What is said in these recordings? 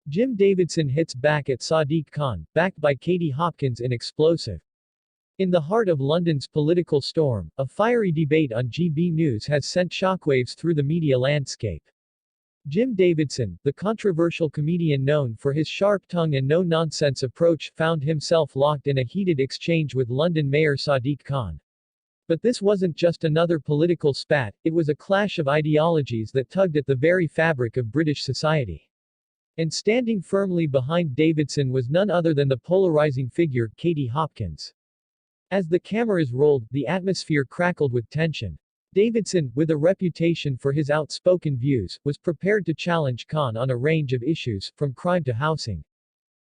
Jim Davidson hits back at Sadiq Khan, backed by Katie Hopkins in explosive. In the heart of London's political storm, a fiery debate on GB News has sent shockwaves through the media landscape. Jim Davidson, the controversial comedian known for his sharp tongue and no-nonsense approach, found himself locked in a heated exchange with London Mayor Sadiq Khan. But this wasn't just another political spat, it was a clash of ideologies that tugged at the very fabric of British society. And standing firmly behind Davidson was none other than the polarizing figure, Katie Hopkins. As the cameras rolled, the atmosphere crackled with tension. Davidson, with a reputation for his outspoken views, was prepared to challenge Khan on a range of issues, from crime to housing.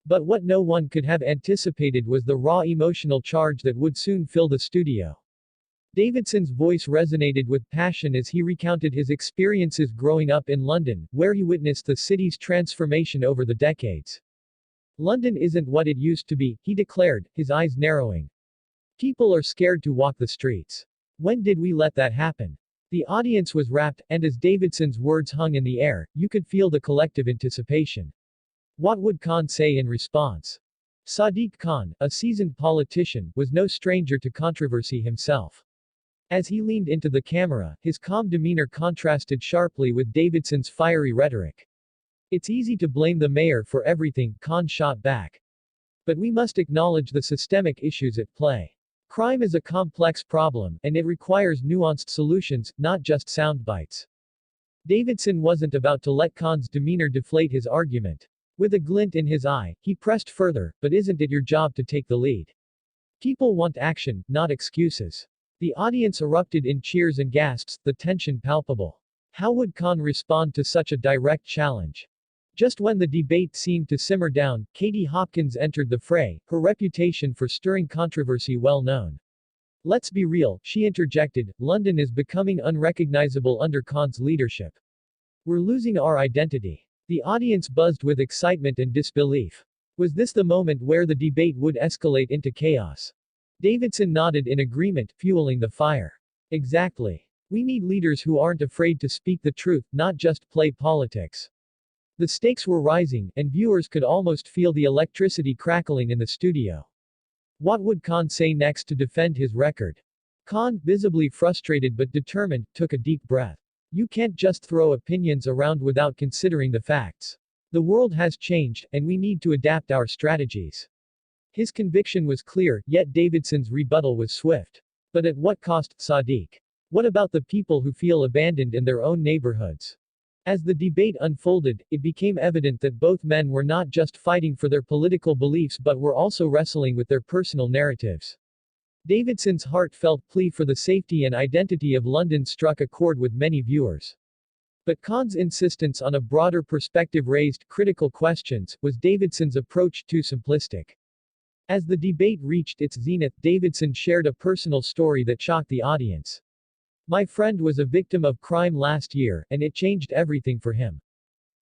But what no one could have anticipated was the raw emotional charge that would soon fill the studio. Davidson's voice resonated with passion as he recounted his experiences growing up in London, where he witnessed the city's transformation over the decades. "London isn't what it used to be," he declared, his eyes narrowing. "People are scared to walk the streets. When did we let that happen?" The audience was rapt, and as Davidson's words hung in the air, you could feel the collective anticipation. What would Khan say in response? Sadiq Khan, a seasoned politician, was no stranger to controversy himself. As he leaned into the camera, his calm demeanor contrasted sharply with Davidson's fiery rhetoric. "It's easy to blame the mayor for everything," Khan shot back. "But we must acknowledge the systemic issues at play. Crime is a complex problem, and it requires nuanced solutions, not just sound bites." Davidson wasn't about to let Khan's demeanor deflate his argument. With a glint in his eye, he pressed further, "But isn't it your job to take the lead? People want action, not excuses." The audience erupted in cheers and gasps, the tension palpable. How would Khan respond to such a direct challenge? Just when the debate seemed to simmer down, Katie Hopkins entered the fray, her reputation for stirring controversy well known. "Let's be real," she interjected, "London is becoming unrecognizable under Khan's leadership. We're losing our identity." The audience buzzed with excitement and disbelief. Was this the moment where the debate would escalate into chaos? Davidson nodded in agreement, fueling the fire. "Exactly. We need leaders who aren't afraid to speak the truth, not just play politics." The stakes were rising, and viewers could almost feel the electricity crackling in the studio. What would Khan say next to defend his record? Khan, visibly frustrated but determined, took a deep breath. "You can't just throw opinions around without considering the facts. The world has changed, and we need to adapt our strategies." His conviction was clear, yet Davidson's rebuttal was swift. "But at what cost, Sadiq? What about the people who feel abandoned in their own neighborhoods?" As the debate unfolded, it became evident that both men were not just fighting for their political beliefs but were also wrestling with their personal narratives. Davidson's heartfelt plea for the safety and identity of London struck a chord with many viewers. But Khan's insistence on a broader perspective raised critical questions. Was Davidson's approach too simplistic? As the debate reached its zenith, Davidson shared a personal story that shocked the audience. "My friend was a victim of crime last year, and it changed everything for him.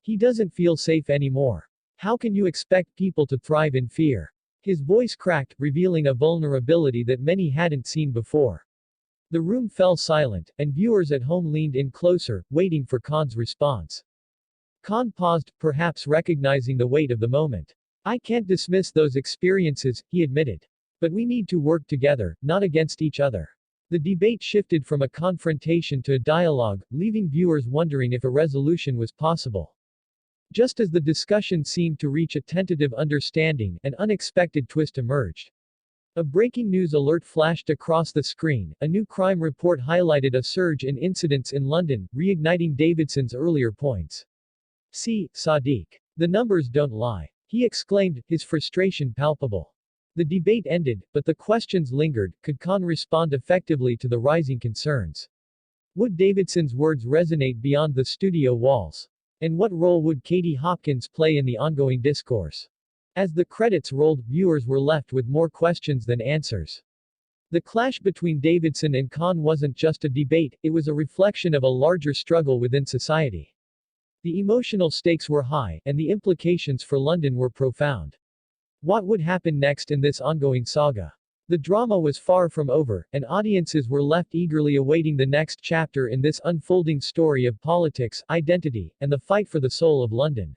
He doesn't feel safe anymore. How can you expect people to thrive in fear?" His voice cracked, revealing a vulnerability that many hadn't seen before. The room fell silent, and viewers at home leaned in closer, waiting for Khan's response. Khan paused, perhaps recognizing the weight of the moment. "I can't dismiss those experiences," he admitted. "But we need to work together, not against each other." The debate shifted from a confrontation to a dialogue, leaving viewers wondering if a resolution was possible. Just as the discussion seemed to reach a tentative understanding, an unexpected twist emerged. A breaking news alert flashed across the screen. A new crime report highlighted a surge in incidents in London, reigniting Davidson's earlier points. "See, Sadiq. The numbers don't lie," he exclaimed, his frustration palpable. The debate ended, but the questions lingered. Could Khan respond effectively to the rising concerns? Would Davidson's words resonate beyond the studio walls? And what role would Katie Hopkins play in the ongoing discourse? As the credits rolled, viewers were left with more questions than answers. The clash between Davidson and Khan wasn't just a debate, it was a reflection of a larger struggle within society. The emotional stakes were high, and the implications for London were profound. What would happen next in this ongoing saga? The drama was far from over, and audiences were left eagerly awaiting the next chapter in this unfolding story of politics, identity, and the fight for the soul of London.